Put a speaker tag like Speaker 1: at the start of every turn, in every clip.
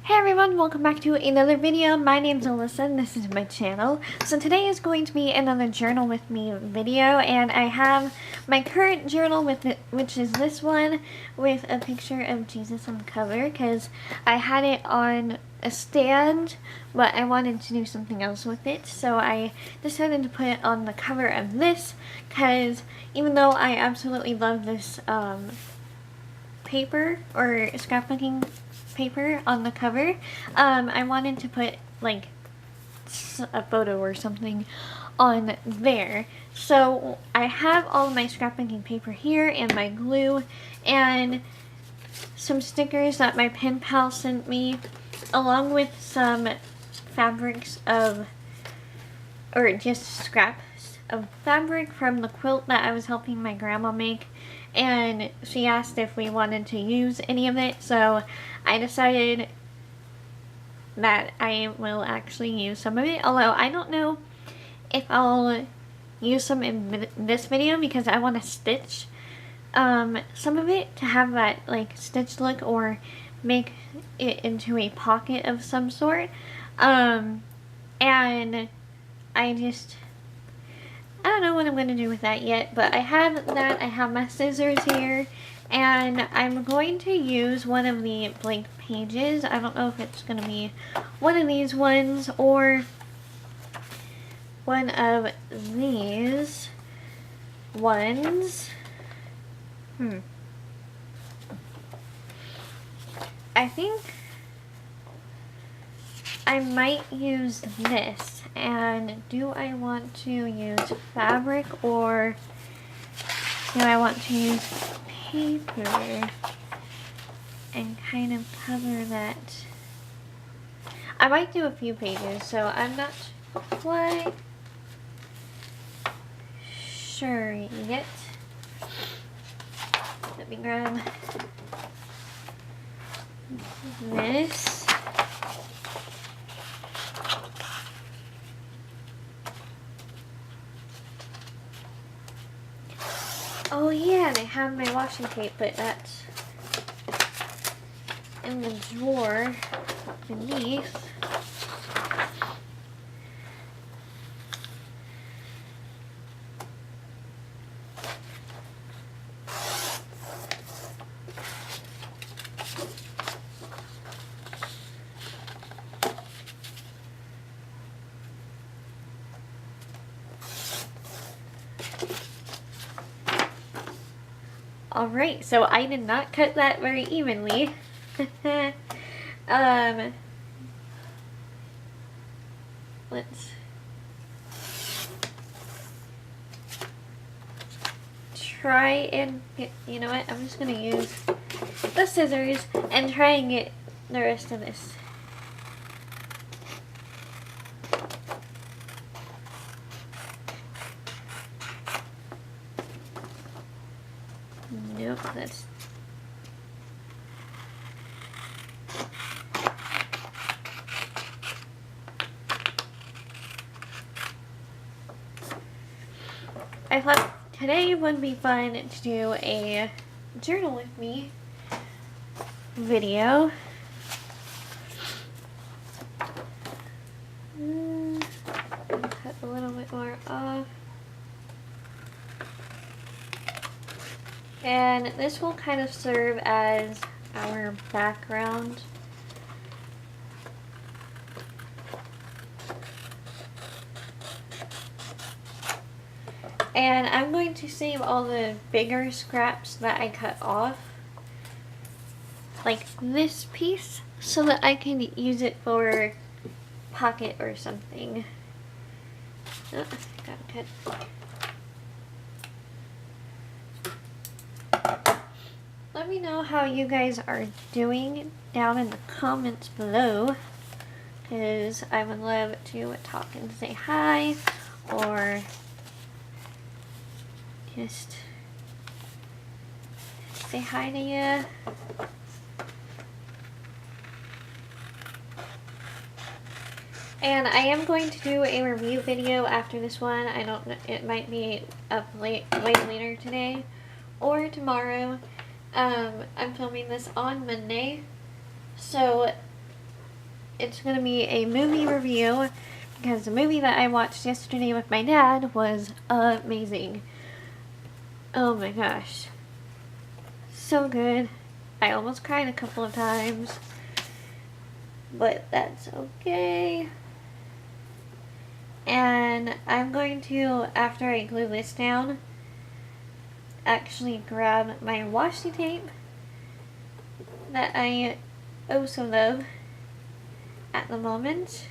Speaker 1: Hey everyone, welcome back to another video. My name's Alyssa and this is my channel. So today is going to be another journal with me video, and I have my current journal with it, which is this one with a picture of Jesus on the cover, because I had it on a stand but I wanted to do something else with it, so I decided to put it on the cover of this, because even though I absolutely love this paper or scrapbooking paper on the cover, I wanted to put like a photo or something on there. So I have all of my scrapbooking paper here and my glue and some stickers that my pen pal sent me, along with some fabrics of, or just scraps of fabric from the quilt that I was helping my grandma make, and she asked if we wanted to use any of it, so I decided that I will actually use some of it, although I don't know if I'll use some in this video because I want to stitch some of it to have that like stitch look, or make it into a pocket of some sort, and I don't know what I'm going to do with that yet, but I have that. I have my scissors here, and I'm going to use one of the blank pages. I don't know if it's going to be one of these ones or one of these ones. I think I might use this. And do I want to use fabric or do I want to use paper and kind of cover that? I might do a few pages, so I'm not quite sure yet. Let me grab this. Oh yeah, and I have my washi tape, but that's in the drawer beneath. Alright, so I did not cut that very evenly. Let's try and get, you know what, I'm just going to use the scissors and try and get the rest of this. Nope, that's... I thought today would be fun to do a journal with me video. Cut a little bit more off. And this will kind of serve as our background. And I'm going to save all the bigger scraps that I cut off, like this piece, so that I can use it for a pocket or something. Oh, gotta cut. Let me know how you guys are doing down in the comments below, because I would love to talk and say hi, or just say hi to you. And I am going to do a review video after this one. I don't know, it might be up way later today or tomorrow. I'm filming this on Monday, so it's going to be a movie review because the movie that I watched yesterday with my dad was amazing. Oh my gosh. So good. I almost cried a couple of times, but that's okay. And I'm going to, after I glue this down, actually grab my washi tape that I also love at the moment.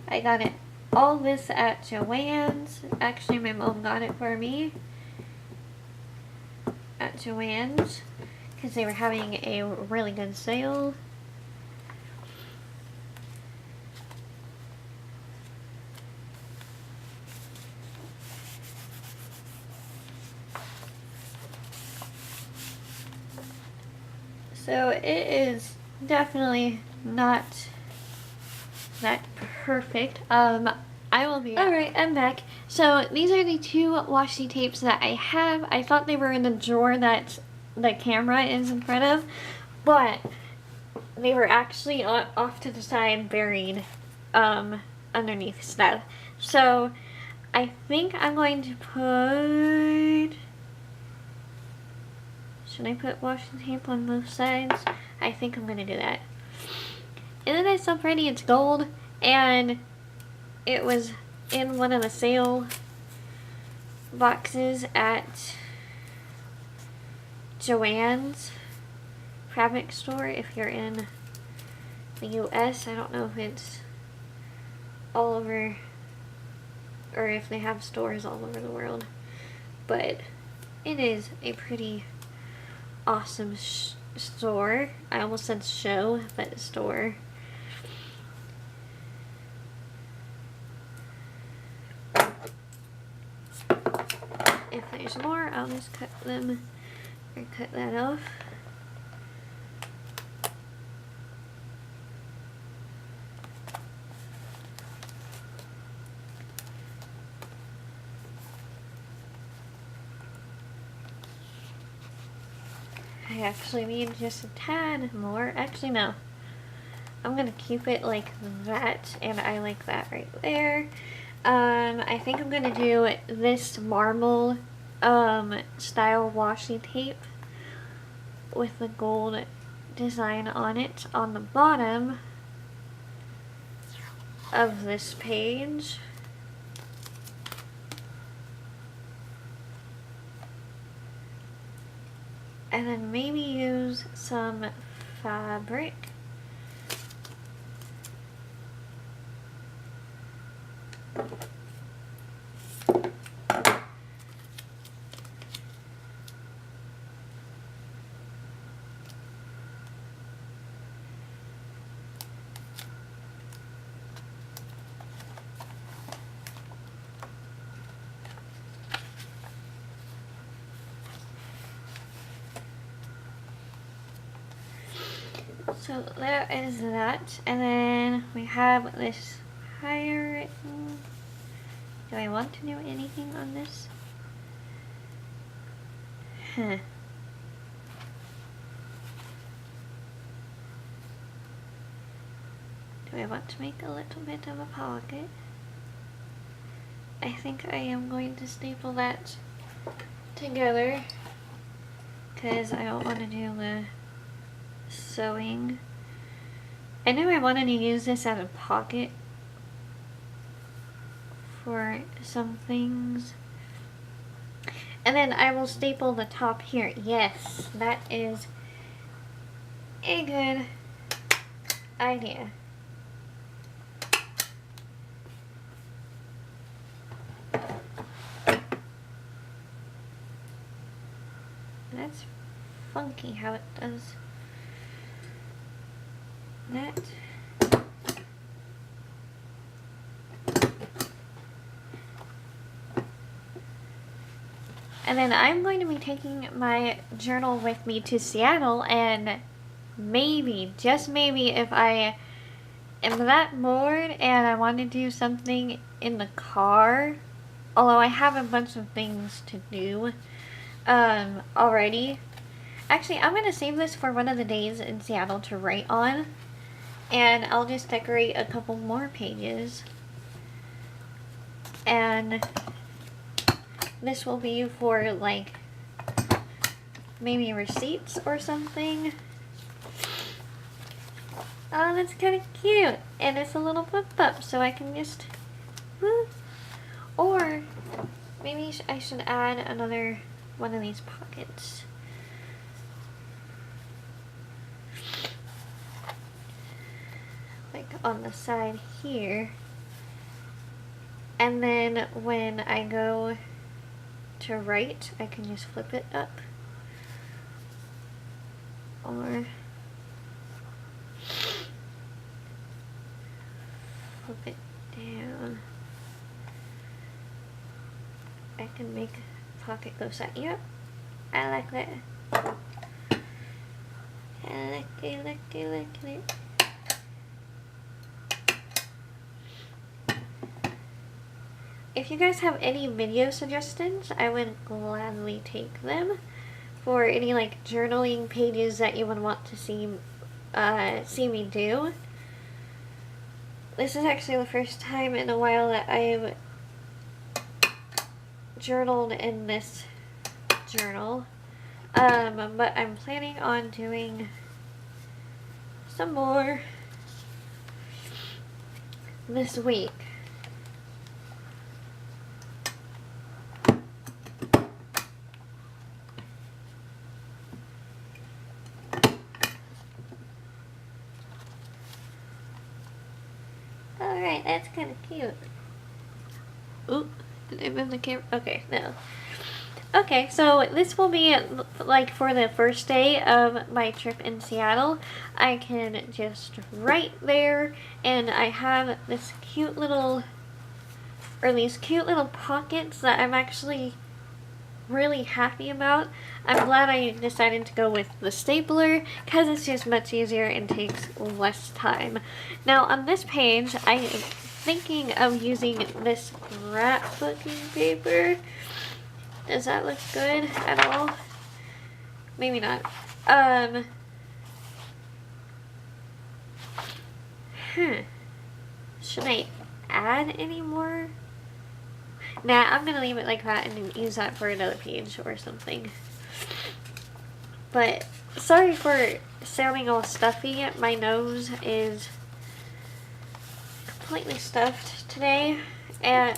Speaker 1: I got it, all this at Joann's. Actually, my mom got it for me at Joann's because they were having a really good sale. So it is definitely not that perfect. I will be alright. I'm back. So these are the two washi tapes that I have. I thought they were in the drawer that the camera is in front of, but they were actually off to the side, buried underneath stuff. So I think I'm going to put... Should I put washi tape on both sides? I think I'm gonna do that. Isn't it so pretty? It's gold, and it was in one of the sale boxes at Joann's fabric store if you're in the US. I don't know if it's all over or if they have stores all over the world, but it is a pretty awesome store. I almost said show, but store. If there's more, I'll just cut them or cut that off. I actually need just a tad more. Actually, no. I'm gonna keep it like that, and I like that right there. I think I'm gonna do this marble style washi tape with the gold design on it on the bottom of this page. And then maybe use some fabric. So there is that, and then we have this higher. Do I want to do anything on this? Huh. Do I want to make a little bit of a pocket? I think I am going to staple that together because I don't want to do the sewing. I knew I wanted to use this as a pocket for some things. And then I will staple the top here. Yes, that is a good idea. That's funky how it does that. And then I'm going to be taking my journal with me to Seattle, and maybe, just maybe, if I am that bored and I want to do something in the car, although I have a bunch of things to do already. Actually, I'm going to save this for one of the days in Seattle to write on. And I'll just decorate a couple more pages. And this will be for like maybe receipts or something. Oh, that's kind of cute. And it's a little flip-up, so I can just... Woo. Or maybe I should add another one of these pockets. Like on the side here. And then when I go to write, I can just flip it up. Or flip it down. I can make a pocket go side. Yep, I like that. I like it. If you guys have any video suggestions, I would gladly take them for any like journaling pages that you would want to see me do. This is actually the first time in a while that I've journaled in this journal, but I'm planning on doing some more this week. Alright, that's kind of cute. Oop, did I move the camera? Okay, no. Okay, so this will be like for the first day of my trip in Seattle. I can just write there, and I have this cute little, or these cute little pockets that I'm actually really happy about. I'm glad I decided to go with the stapler because it's just much easier and takes less time. Now on this page, I'm thinking of using this scrapbooking paper. Does that look good at all? Maybe not. Should I add any more? Nah, I'm gonna leave it like that and use that for another page or something. But sorry for sounding all stuffy. My nose is completely stuffed today,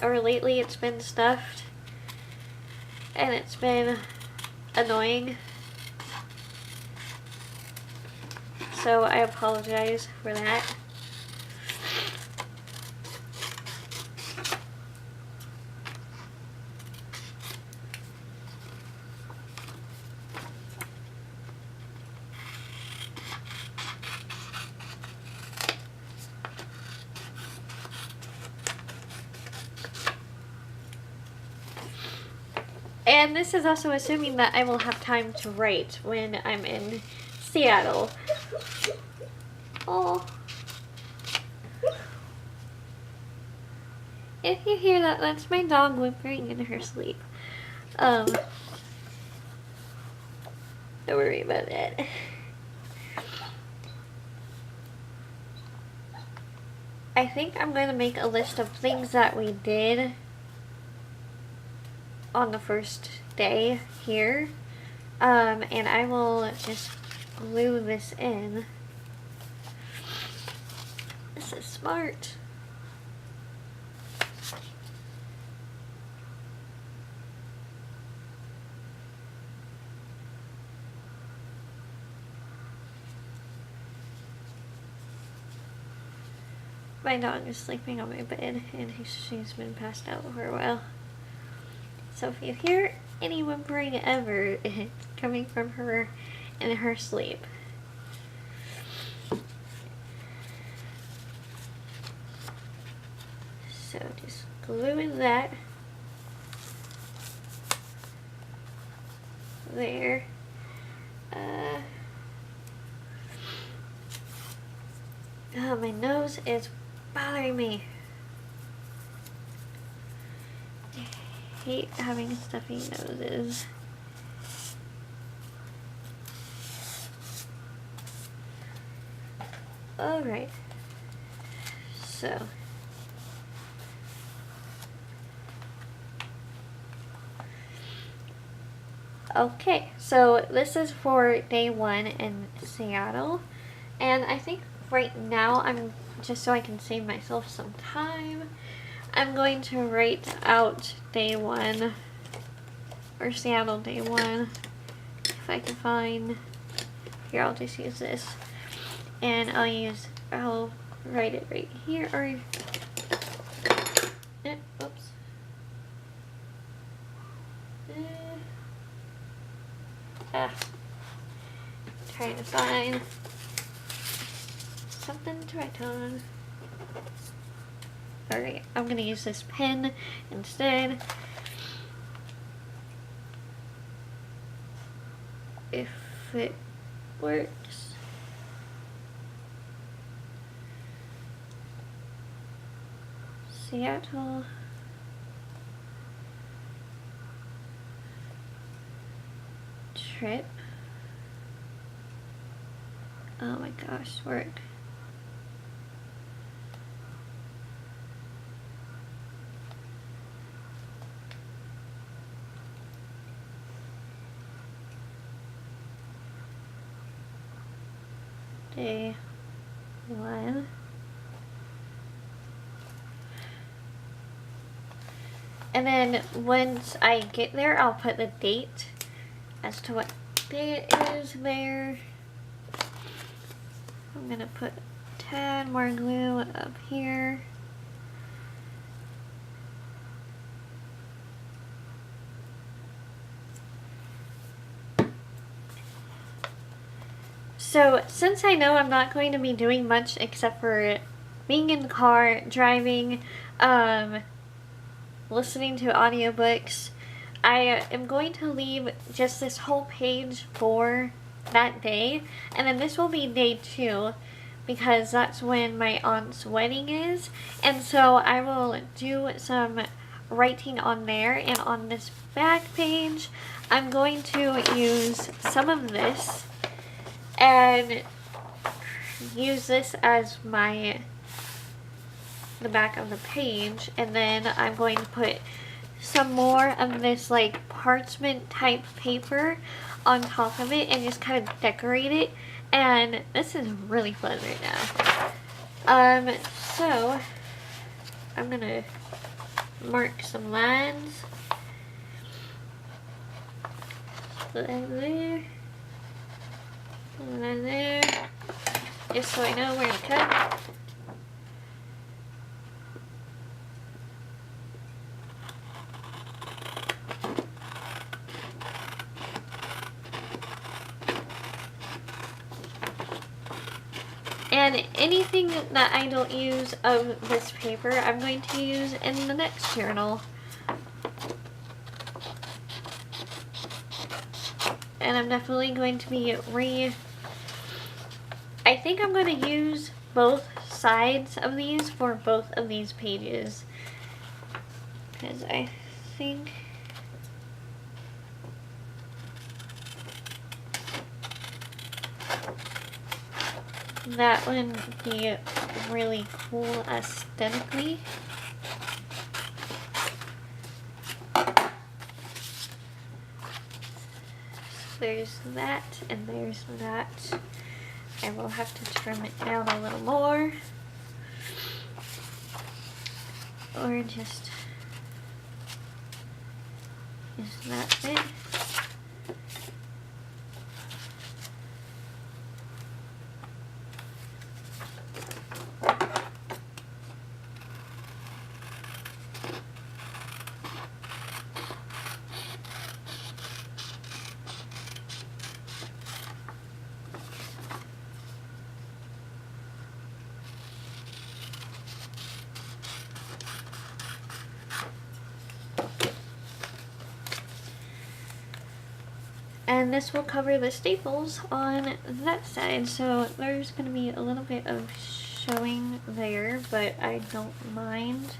Speaker 1: or lately it's been stuffed, and it's been annoying. So I apologize for that. And this is also assuming that I will have time to write when I'm in Seattle. Oh. If you hear that, that's my dog whimpering in her sleep. Don't worry about that. I think I'm going to make a list of things that we did on the first day here, and I will just glue this in. This is smart. My dog is sleeping on my bed, and she's been passed out for a while. So if you hear any whimpering ever, it's coming from her in her sleep. So just gluing that there. Oh, my nose is bothering me. I hate having stuffy noses. Alright. So okay, so this is for day 1 in Seattle, and I think right now I'm just so I can save myself some time, I'm going to write out day 1 or Seattle day 1 if I can find. Here, I'll just use this, and I'll write it right here, or oops. Trying to find something to write on. Alright, I'm gonna use this pen instead. If it works. Seattle. Trip. Oh my gosh, work. Day 1. And then once I get there, I'll put the date as to what day it is there. I'm gonna put a tad more glue up here. So since I know I'm not going to be doing much except for being in the car, driving, listening to audiobooks, I am going to leave just this whole page for that day, and then this will be day 2 because that's when my aunt's wedding is, and so I will do some writing on there. And on this back page I'm going to use some of this and use this as the back of the page, and then I'm going to put some more of this like parchment type paper on top of it and just kind of decorate it, and this is really fun right now. So I'm gonna mark some lines there and there, just so I know where to cut. And anything that I don't use of this paper, I'm going to use in the next journal. And I'm definitely going to be I think I'm going to use both sides of these for both of these pages, because I think that would be really cool aesthetically. There's that, and there's that. I will have to trim it down a little more, or just is that it? And this will cover the staples on that side, so there's going to be a little bit of showing there, but I don't mind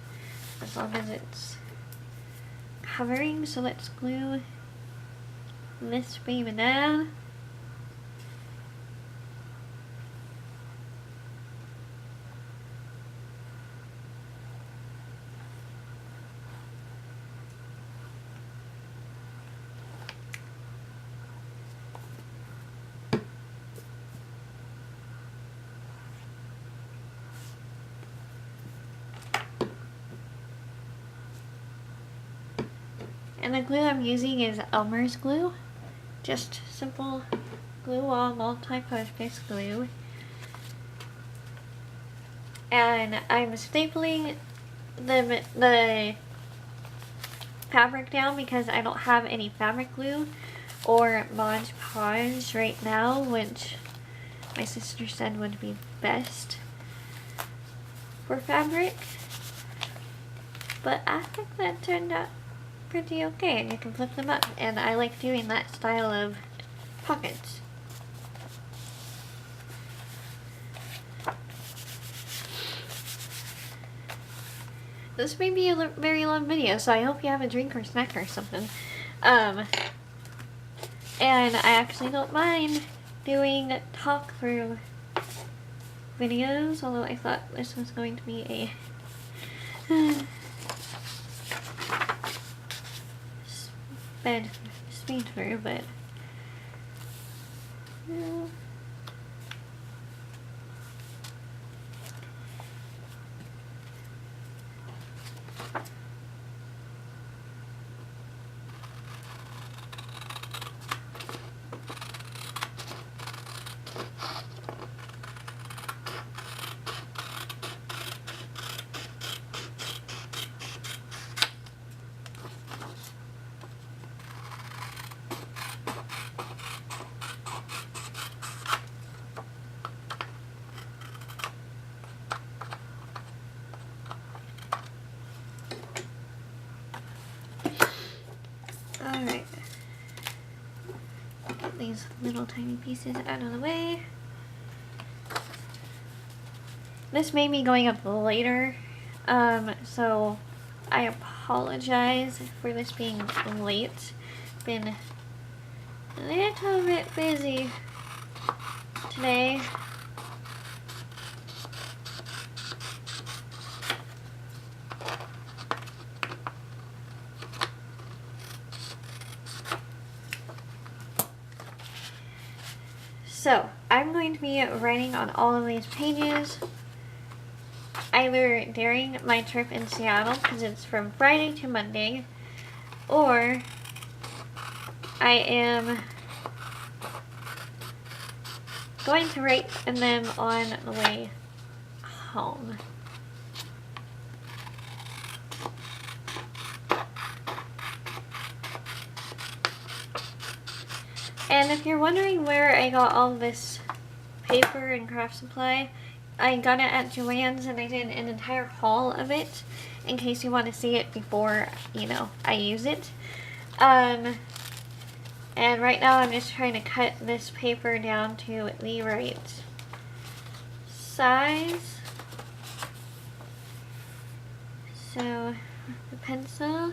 Speaker 1: as long as it's covering. So let's glue this baby down. And the glue I'm using is Elmer's glue. Just simple glue wall multi-purpose glue. And I'm stapling the fabric down because I don't have any fabric glue or Mod Podge right now, which my sister said would be best for fabric. But I think that turned out pretty okay, and you can flip them up, and I like doing that style of pockets. This may be a very long video, so I hope you have a drink or snack or something. And I actually don't mind doing talk-through videos, although I thought this was going to be a speed through, but alright. Get these little tiny pieces out of the way. This may be going up later, so I apologize for this being late. Been a little bit busy today. So, I'm going to be writing on all of these pages either during my trip in Seattle, because it's from Friday to Monday, or I am going to write them on the way home. And if you're wondering where I got all this paper and craft supply, I got it at Joann's, and I did an entire haul of it in case you want to see it before, you know, I use it. And right now I'm just trying to cut this paper down to the right size. So, the pencil.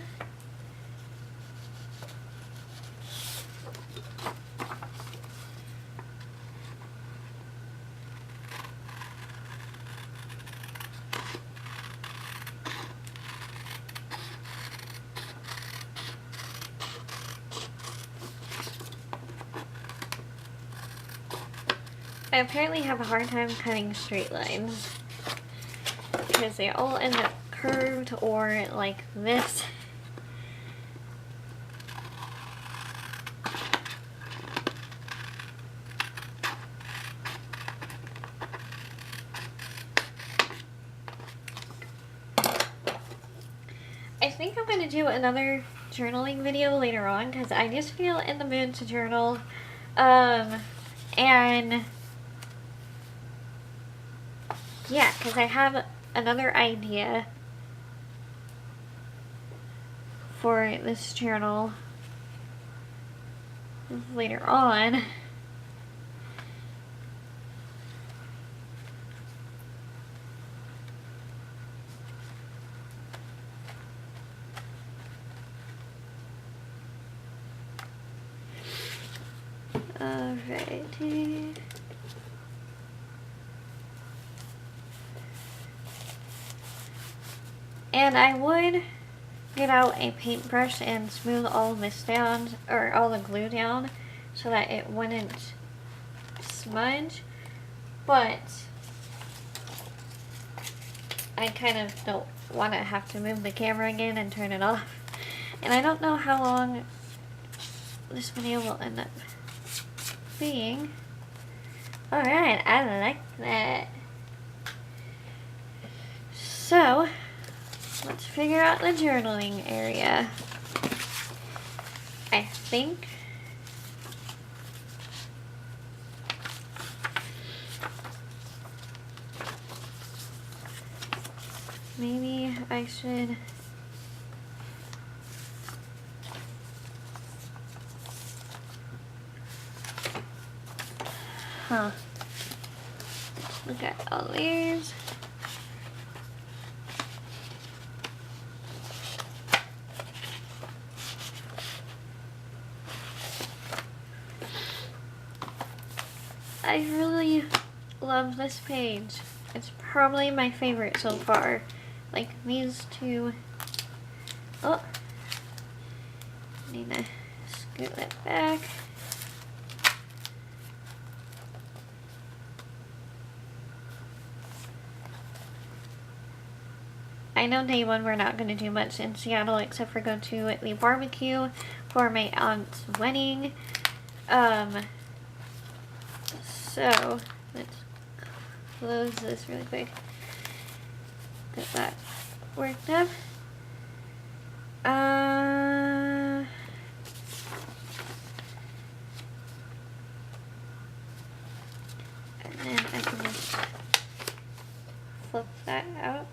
Speaker 1: I apparently have a hard time cutting straight lines because they all end up curved or like this. I think I'm going to do another journaling video later on because I just feel in the mood to journal. And yeah, because I have another idea for this journal later on. Alrighty. And I would get out a paintbrush and smooth all this down, or all the glue down, so that it wouldn't smudge, but I kind of don't want to have to move the camera again and turn it off And I don't know how long this video will end up being. Alright, I like that. So, let's figure out the journaling area. I think maybe I should look at all these. I really love this page. It's probably my favorite so far. Like these two. Oh, need to scoot that back. I know day one we're not going to do much in Seattle except for go to the barbecue for my aunt's wedding. So let's close this really quick. Get that worked up. And then I can just flip that out.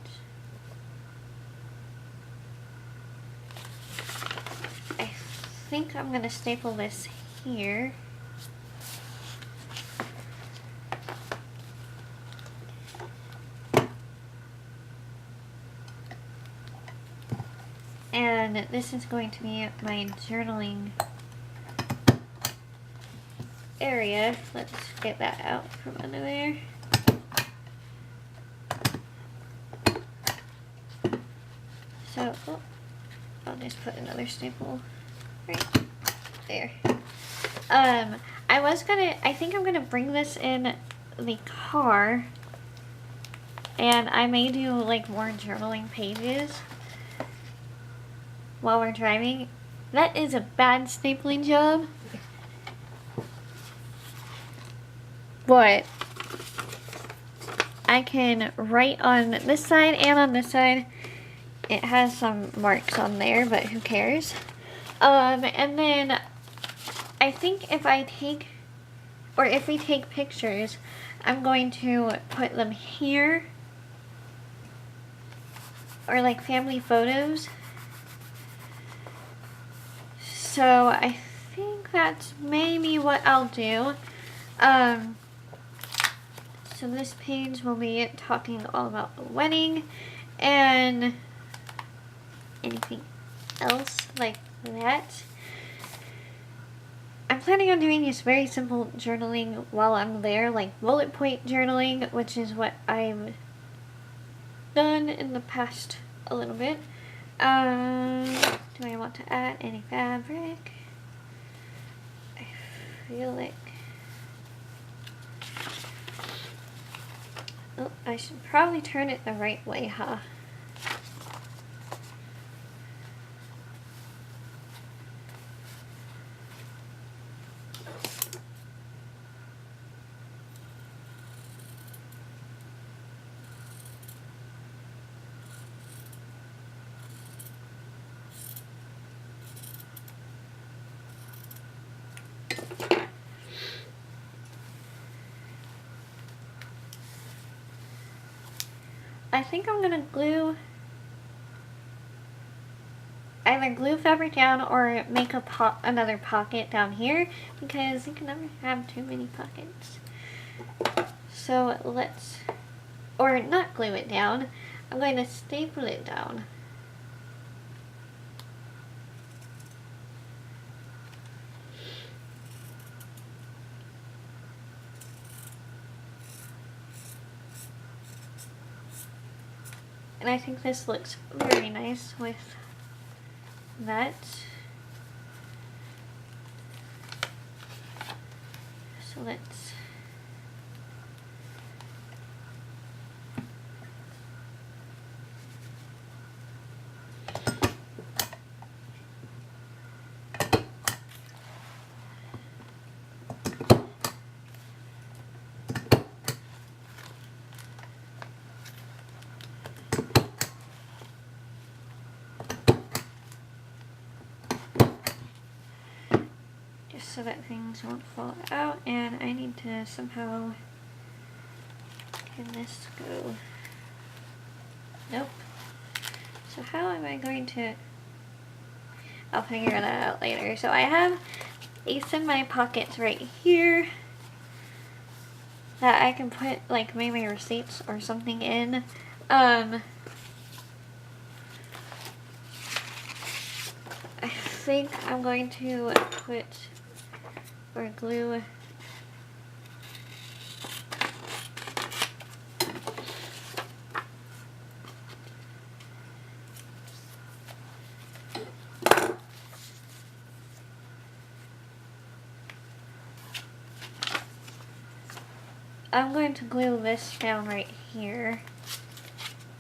Speaker 1: I think I'm going to staple this here. And this is going to be my journaling area. Let's get that out from under there. So, I'll just put another staple right there. I think I'm gonna bring this in the car, and I may do like more journaling pages while we're driving. That is a bad stapling job, but I can write on this side and on this side. It has some marks on there, but who cares? And then I think if we take pictures, I'm going to put them here, or like family photos. So I think that's maybe what I'll do. So this page will be talking all about the wedding and anything else like that. I'm planning on doing just very simple journaling while I'm there, like bullet point journaling, which is what I've done in the past a little bit. Do I want to add any fabric? I feel like... Oh, I should probably turn it the right way, huh? I think I'm gonna either glue fabric down or make another pocket down here, because you can never have too many pockets. So or not glue it down, I'm going to staple it down. And I think this looks very nice with that. So let's so that things won't fall out, and I need to somehow, can this go? Nope. So how am I going to, I'll figure that out later. So I have these in my pockets right here that I can put like maybe receipts or something in. I think I'm going to put or glue this down right here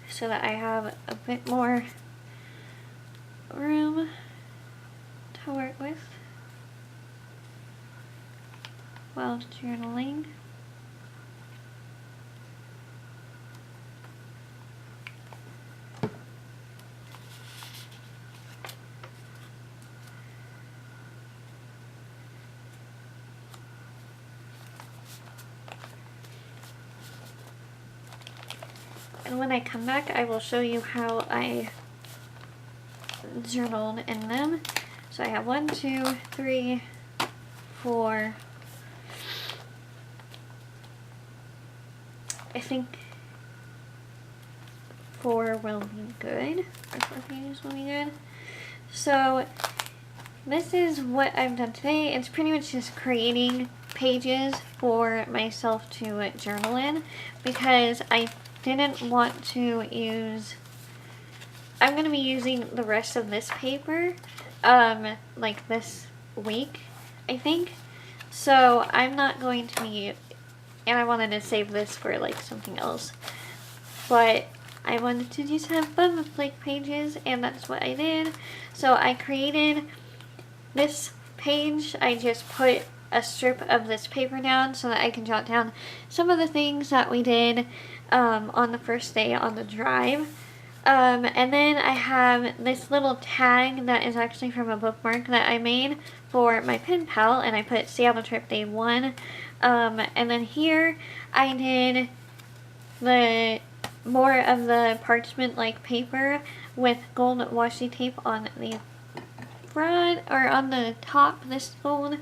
Speaker 1: so that I have a bit more room to work with while journaling. And when I come back, I will show you how I journaled in them. So I have 1, 2, 3, 4. I think 4 will be good, or 4 pages will be good. So this is what I've done today. It's pretty much just creating pages for myself to journal in because I didn't want to use, I'm going to be using the rest of this paper like this week, I think. So I'm not going to be, and I wanted to save this for like something else, but I wanted to just have fun with like pages, and that's what I did. So I created this page. I just put a strip of this paper down so that I can jot down some of the things that we did on the first day on the drive. And then I have this little tag that is actually from a bookmark that I made for my pen pal, and I put Seattle trip day 1. And then here I did the more of the parchment like paper with gold washi tape on the front or on the top, this gold,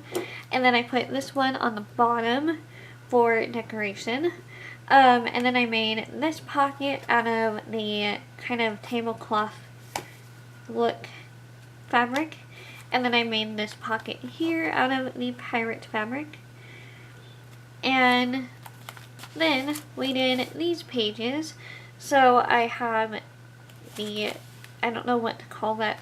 Speaker 1: and then I put this one on the bottom for decoration. And then I made this pocket out of the kind of tablecloth look fabric, and then I made this pocket here out of the pirate fabric. And then we did these pages. So I have the, I don't know what to call that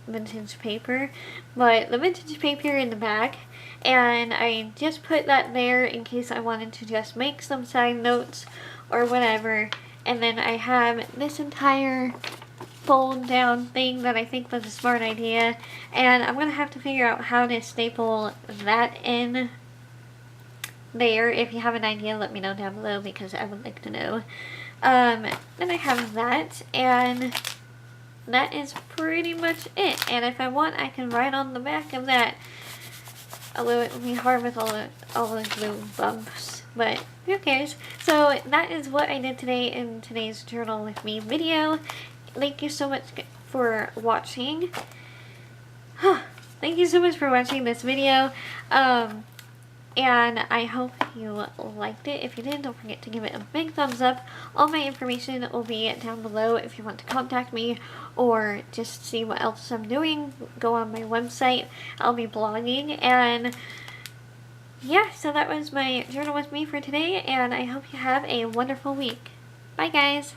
Speaker 1: vintage paper, but the vintage paper in the back, and I just put that there in case I wanted to just make some side notes or whatever. And then I have this entire fold down thing that I think was a smart idea, and I'm gonna have to figure out how to staple that in there. If you have an idea, let me know down below because I would like to know. Then I have that, and that is pretty much it. And if I want, I can write on the back of that, although it would be hard with all the glue bumps, but who cares. So that is what I did today in today's Journal With Me video. Thank you so much for watching. Thank you so much for watching this video. And I hope you liked it. If you did, don't forget to give it a big thumbs up. All my information will be down below if you want to contact me or just see what else I'm doing. Go on my website. I'll be blogging. And yeah, so that was my Journal With Me for today, and I hope you have a wonderful week. Bye guys!